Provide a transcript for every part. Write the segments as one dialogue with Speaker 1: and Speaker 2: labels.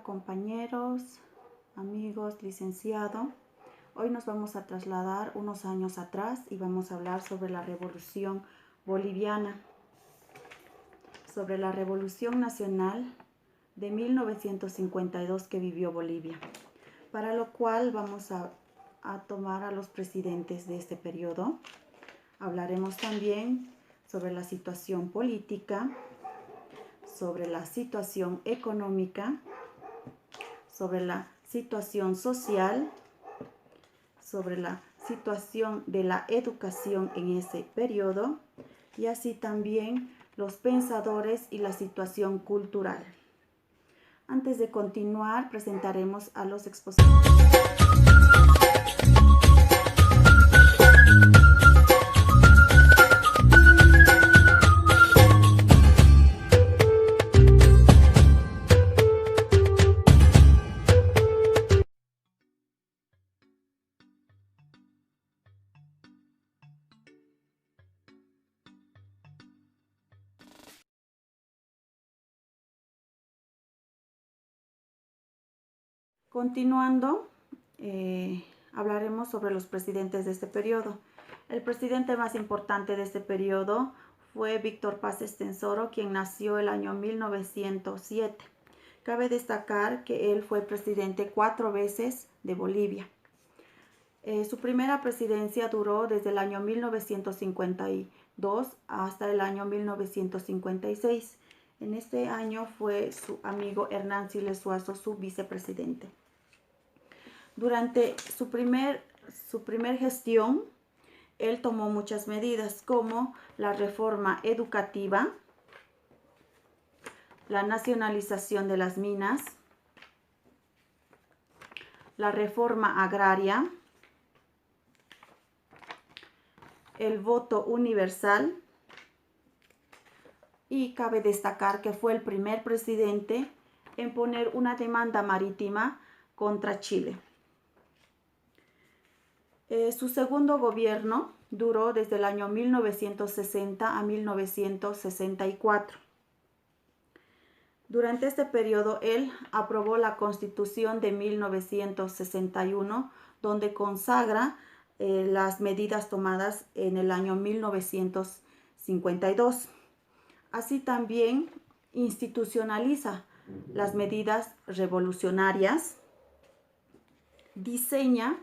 Speaker 1: compañeros, amigos, licenciado. Hoy nos vamos a trasladar unos años atrás y vamos a hablar sobre la Revolución Boliviana, sobre la Revolución Nacional de 1952 que vivió Bolivia, para lo cual vamos a tomar a los presidentes de este periodo. Hablaremos también sobre la situación política, sobre la situación económica, sobre la situación social, sobre la situación de la educación en ese periodo y así también los pensadores y la situación cultural. Antes de continuar, presentaremos a los expositores. Continuando, hablaremos sobre los presidentes de este periodo. El presidente más importante de este periodo fue Víctor Paz Estenssoro, quien nació el año 1907. Cabe destacar que él fue presidente 4 veces de Bolivia. Su primera presidencia duró desde el año 1952 hasta el año 1956. En este año fue su amigo Hernán Siles Zuazo su vicepresidente. Durante su primer gestión, él tomó muchas medidas como la reforma educativa, la nacionalización de las minas, la reforma agraria, el voto universal y cabe destacar que fue el primer presidente en poner una demanda marítima contra Chile. Su segundo gobierno duró desde el año 1960 a 1964. Durante este periodo, él aprobó la Constitución de 1961, donde consagra las medidas tomadas en el año 1952. Así también institucionaliza las medidas revolucionarias, diseña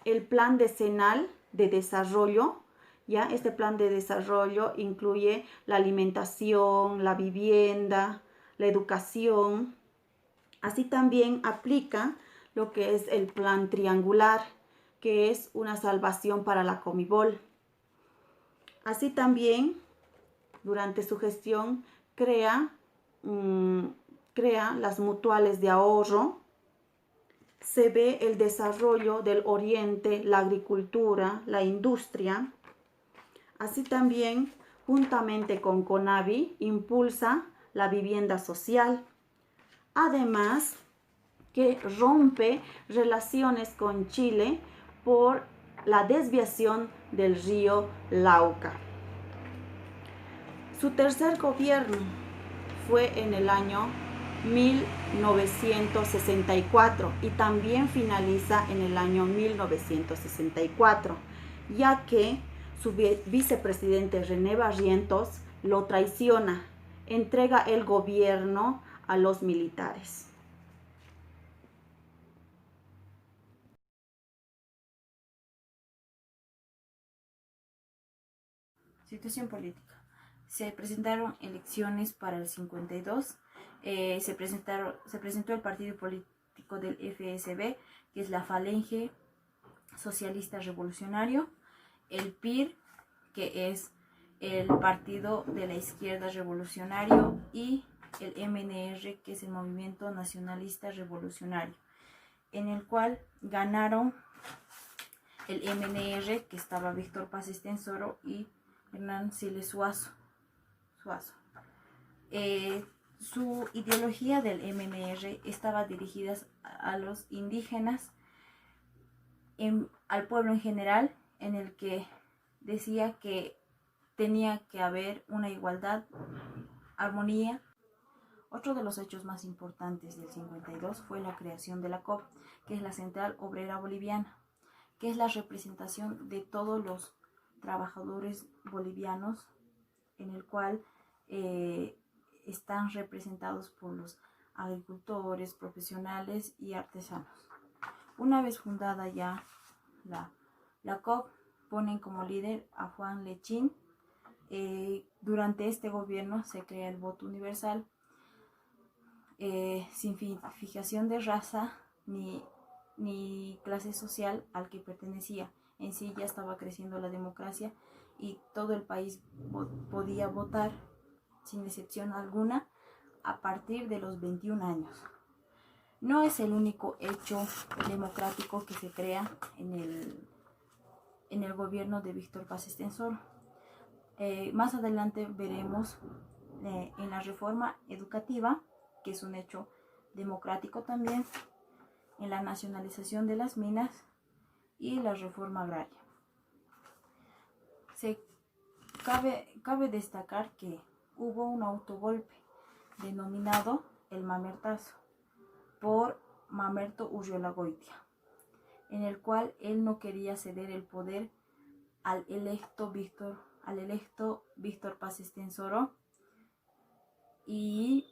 Speaker 1: el plan decenal de desarrollo. Ya este plan de desarrollo incluye la alimentación, la vivienda, la educación. Así también aplica lo que es el plan triangular, que es una salvación para la Comibol. Así también, durante su gestión, crea las mutuales de ahorro. Se ve el desarrollo del oriente, la agricultura, la industria. Así también, juntamente con CONAVI, impulsa la vivienda social. Además, que rompe relaciones con Chile por la desviación del río Lauca. Su tercer gobierno fue en el año 1964 y también finaliza en el año 1964, ya que su vicepresidente René Barrientos lo traiciona, entrega el gobierno a los militares.
Speaker 2: Situación política. Se presentaron elecciones para el 52. Se presentó el partido político del FSB, que es la Falange Socialista Revolucionario, el PIR, que es el Partido de la Izquierda Revolucionario, y el MNR, que es el Movimiento Nacionalista Revolucionario, en el cual ganaron el MNR, que estaba Víctor Paz Estenssoro y Hernán Siles Zuazo. Su ideología del MNR estaba dirigida a los indígenas, al pueblo en general, en el que decía que tenía que haber una igualdad, armonía, Otro de los hechos más importantes del 52 fue la creación de la COB, que es la Central Obrera Boliviana, que es la representación de todos los trabajadores bolivianos, en el cual están representados por los agricultores, profesionales y artesanos. Una vez fundada ya la COB, ponen como líder a Juan Lechín. Durante este gobierno se crea el voto universal, sin fijación de raza ni clase social al que pertenecía. En sí ya estaba creciendo la democracia y todo el país podía votar sin excepción alguna a partir de los 21 años. No es el único hecho democrático que se crea en el gobierno de Víctor Paz Estenssoro. Más adelante veremos en la reforma educativa, que es un hecho democrático también, en la nacionalización de las minas y la reforma agraria. Cabe destacar que hubo un autogolpe denominado el Mamertazo por Mamerto Urriola-Goitia, en el cual él no quería ceder el poder al electo Víctor Paz Estenssoro y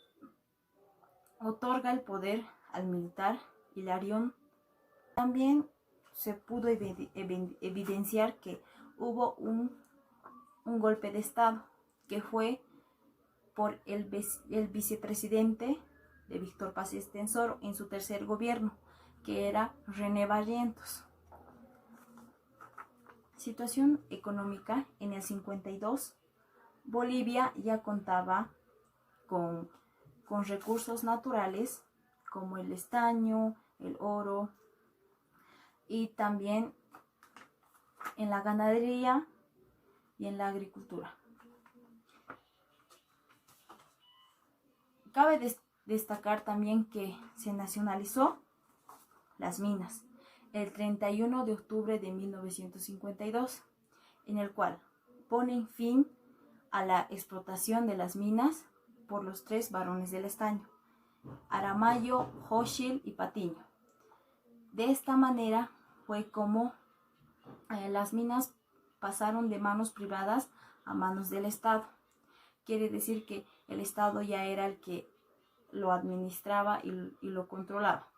Speaker 2: otorga el poder al militar Hilarión. También se pudo evidenciar que hubo un golpe de Estado que fue por el vicepresidente de Víctor Paz Estenssoro en su tercer gobierno, que era René Barrientos. Situación económica: en el 52, Bolivia ya contaba con recursos naturales como el estaño, el oro, y también en la ganadería y en la agricultura. Cabe destacar también que se nacionalizó las minas el 31 de octubre de 1952, en el cual ponen fin a la explotación de las minas por los 3 varones del estaño, Aramayo, Hochschild y Patiño. De esta manera fue como las minas pasaron de manos privadas a manos del Estado. Quiere decir que el Estado ya era el que lo administraba y lo controlaba.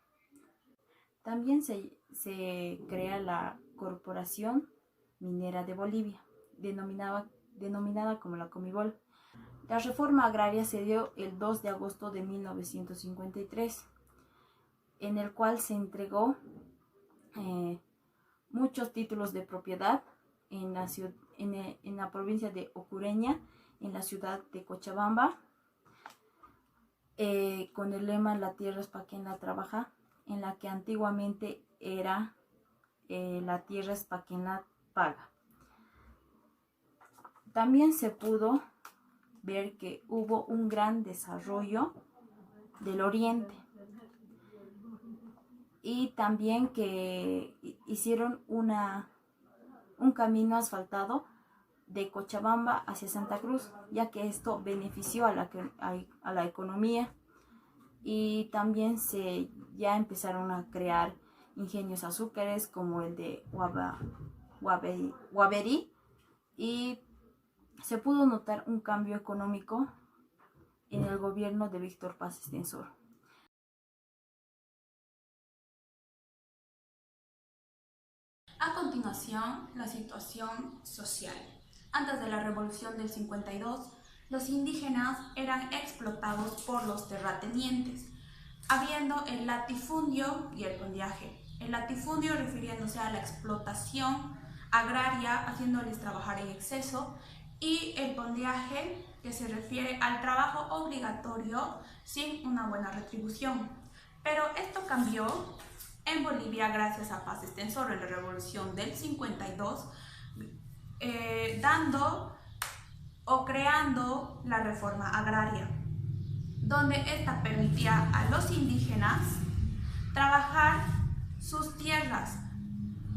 Speaker 2: También se crea la Corporación Minera de Bolivia, denominada como la Comibol. La reforma agraria se dio el 2 de agosto de 1953, en el cual se entregó muchos títulos de propiedad en la provincia de Ocureña, en la ciudad de Cochabamba, con el lema "La tierra es pa' quien la trabaja", en la que antiguamente era "La tierra es pa' quien la paga". También se pudo ver que hubo un gran desarrollo del oriente y también que hicieron un camino asfaltado de Cochabamba hacia Santa Cruz, ya que esto benefició a la economía, y también ya empezaron a crear ingenios azúcares como el de Guaberí, y se pudo notar un cambio económico en el gobierno de Víctor Paz Estenssoro.
Speaker 3: A continuación, la situación social. Antes de la Revolución del 52, los indígenas eran explotados por los terratenientes, habiendo el latifundio y el pondiaje. El latifundio refiriéndose a la explotación agraria, haciéndoles trabajar en exceso, y el pondiaje, que se refiere al trabajo obligatorio sin una buena retribución. Pero esto cambió en Bolivia gracias a Paz Estenssoro en la Revolución del 52, dando o creando la reforma agraria, donde esta permitía a los indígenas trabajar sus tierras,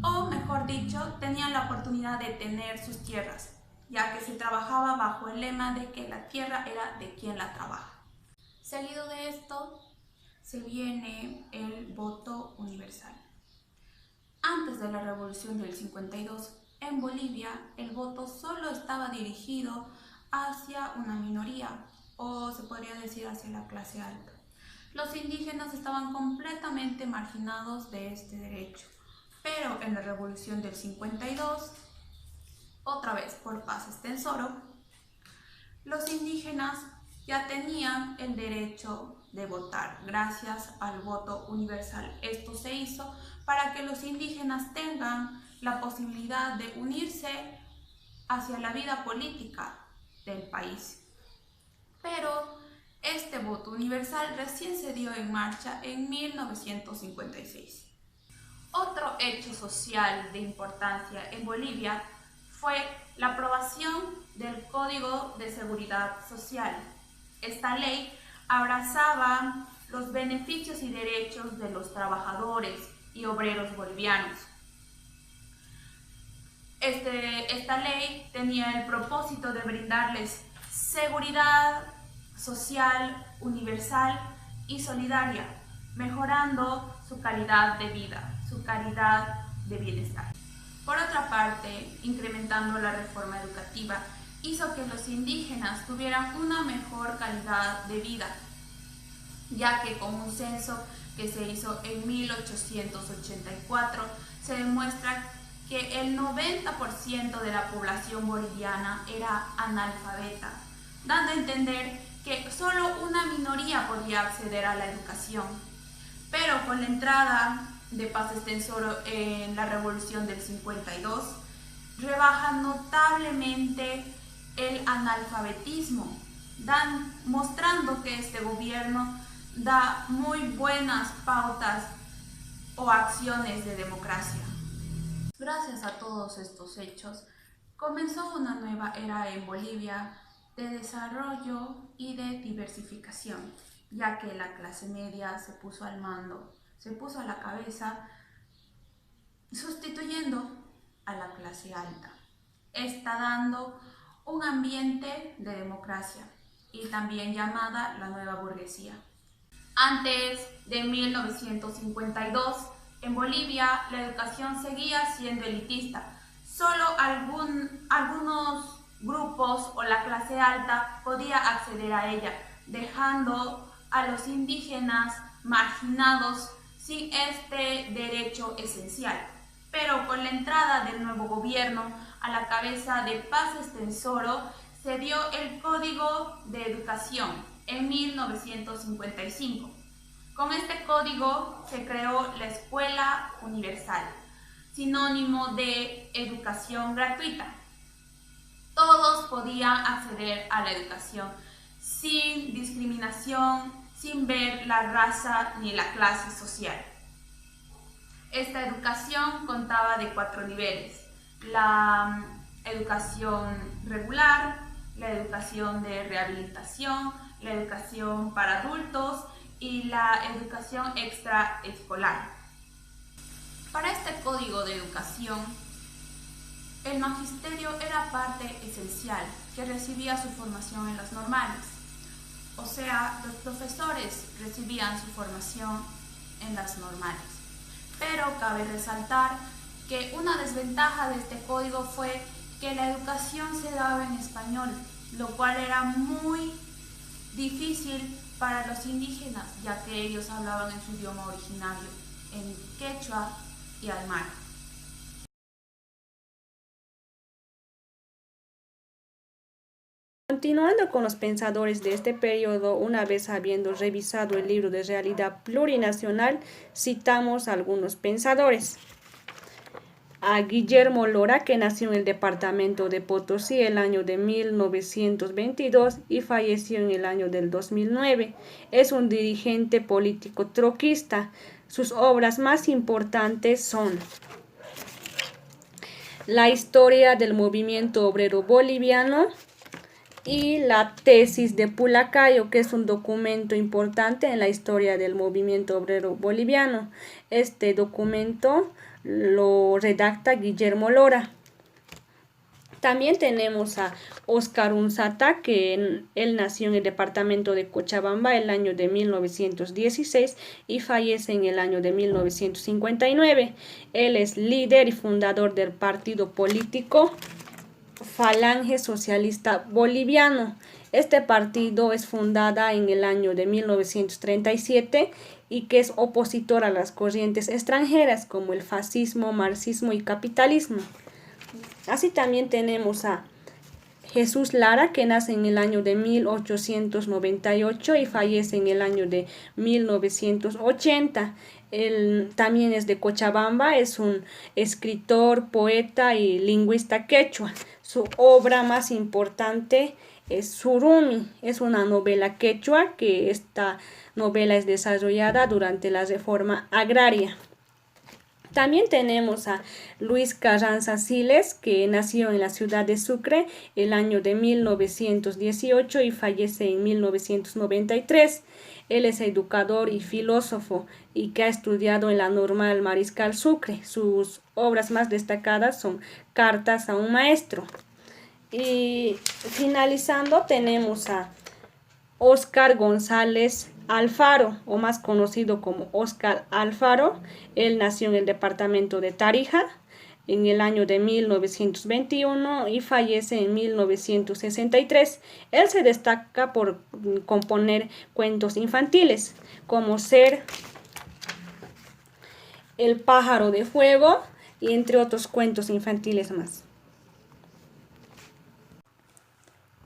Speaker 3: o mejor dicho, tenían la oportunidad de tener sus tierras, ya que se trabajaba bajo el lema de que la tierra era de quien la trabaja. Seguido de esto, se viene el voto universal. Antes de la Revolución del 52, en Bolivia, el voto solo estaba dirigido hacia una minoría, o se podría decir hacia la clase alta. Los indígenas estaban completamente marginados de este derecho, pero en la Revolución del 52, otra vez por Paz Estensoro, los indígenas ya tenían el derecho de votar gracias al voto universal. Esto se hizo para que los indígenas tengan la posibilidad de unirse hacia la vida política del país. Pero este voto universal recién se dio en marcha en 1956. Otro hecho social de importancia en Bolivia fue la aprobación del Código de Seguridad Social. Esta ley abrazaba los beneficios y derechos de los trabajadores y obreros bolivianos. Esta ley tenía el propósito de brindarles seguridad social, universal y solidaria, mejorando su calidad de vida, su calidad de bienestar. Por otra parte, incrementando la reforma educativa, hizo que los indígenas tuvieran una mejor calidad de vida, ya que con un censo que se hizo en 1884 se demuestra que el 90% de la población boliviana era analfabeta, dando a entender que solo una minoría podía acceder a la educación. Pero con la entrada de Paz Estensoro en la Revolución del 52, rebaja notablemente el analfabetismo, mostrando que este gobierno da muy buenas pautas o acciones de democracia. Gracias a todos estos hechos, comenzó una nueva era en Bolivia de desarrollo y de diversificación, ya que la clase media se puso al mando, se puso a la cabeza, sustituyendo a la clase alta. Está dando un ambiente de democracia y también llamada la nueva burguesía. Antes de 1952, en Bolivia la educación seguía siendo elitista. Solo algunos grupos o la clase alta podía acceder a ella, dejando a los indígenas marginados sin este derecho esencial. Pero con la entrada del nuevo gobierno a la cabeza de Paz Estensoro, se dio el Código de Educación en 1955. Con este código se creó la Escuela Universal, sinónimo de educación gratuita. Todos podían acceder a la educación sin discriminación, sin ver la raza ni la clase social. Esta educación contaba de 4 niveles: la educación regular, la educación de rehabilitación, la educación para adultos y la educación extraescolar. Para este código de educación, el magisterio era parte esencial que recibía su formación en las normales. O sea, los profesores recibían su formación en las normales. Pero cabe resaltar que una desventaja de este código fue que la educación se daba en español, lo cual era muy difícil para los indígenas, ya que ellos hablaban en su idioma originario, en quechua y aymara.
Speaker 4: Continuando con los pensadores de este periodo, una vez habiendo revisado el libro de Realidad Plurinacional, citamos a algunos pensadores. A Guillermo Lora, que nació en el departamento de Potosí el año de 1922 y falleció en el año del 2009. Es un dirigente político troquista. Sus obras más importantes son La historia del movimiento obrero boliviano y la tesis de Pulacayo, que es un documento importante en la historia del movimiento obrero boliviano. Este documento lo redacta Guillermo Lora. También tenemos a Óscar Unzata, que él nació en el departamento de Cochabamba el año de 1916 y fallece en el año de 1959. Él es líder y fundador del partido político Falange Socialista Boliviano. Este partido es fundada en el año de 1937 y que es opositor a las corrientes extranjeras como el fascismo, marxismo y capitalismo. Así también tenemos a Jesús Lara, que nace en el año de 1898 y fallece en el año de 1980. Él también es de Cochabamba, es un escritor, poeta y lingüista quechua. Su obra más importante es Surumi, es una novela quechua, que esta novela es desarrollada durante la reforma agraria. También tenemos a Luis Carranza Siles, que nació en la ciudad de Sucre el año de 1918 y fallece en 1993. Él es educador y filósofo y que ha estudiado en la Normal Mariscal Sucre. Sus obras más destacadas son Cartas a un maestro. Y finalizando tenemos a Óscar González Alfaro, o más conocido como Óscar Alfaro. Él nació en el departamento de Tarija en el año de 1921 y fallece en 1963. Él se destaca por componer cuentos infantiles como Ser, El pájaro de fuego y entre otros cuentos infantiles más.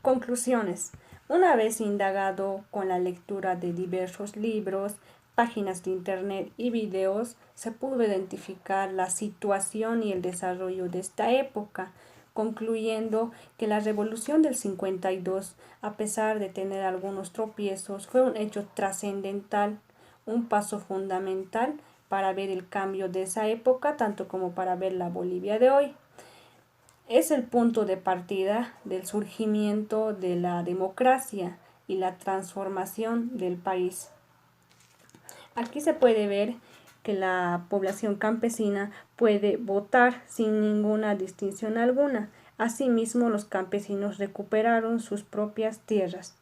Speaker 4: Conclusiones. Una vez indagado con la lectura de diversos libros, páginas de internet y videos, se pudo identificar la situación y el desarrollo de esta época, concluyendo que la Revolución del 52, a pesar de tener algunos tropiezos, fue un hecho trascendental, un paso fundamental para ver el cambio de esa época, tanto como para ver la Bolivia de hoy. Es el punto de partida del surgimiento de la democracia y la transformación del país. Aquí se puede ver que la población campesina puede votar sin ninguna distinción alguna. Asimismo, los campesinos recuperaron sus propias tierras.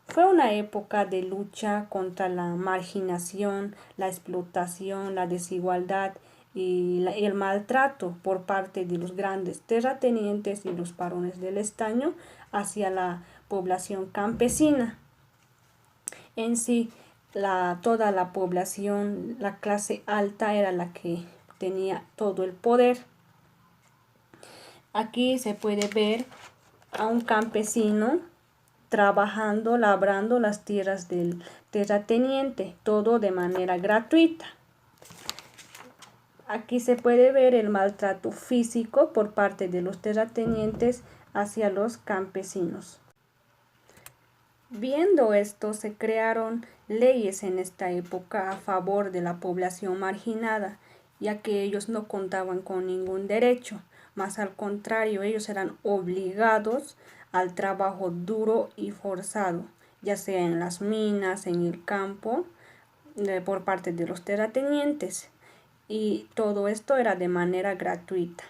Speaker 4: Fue una época de lucha contra la marginación, la explotación, la desigualdad y el maltrato por parte de los grandes terratenientes y los varones del estaño hacia la población campesina. En sí, toda la población, la clase alta, era la que tenía todo el poder. Aquí se puede ver a un campesino trabajando, labrando las tierras del terrateniente, todo de manera gratuita. Aquí se puede ver el maltrato físico por parte de los terratenientes hacia los campesinos. Viendo esto, se crearon leyes en esta época a favor de la población marginada, ya que ellos no contaban con ningún derecho, más al contrario, ellos eran obligados al trabajo duro y forzado, ya sea en las minas, en el campo, por parte de los terratenientes. Y todo esto era de manera gratuita.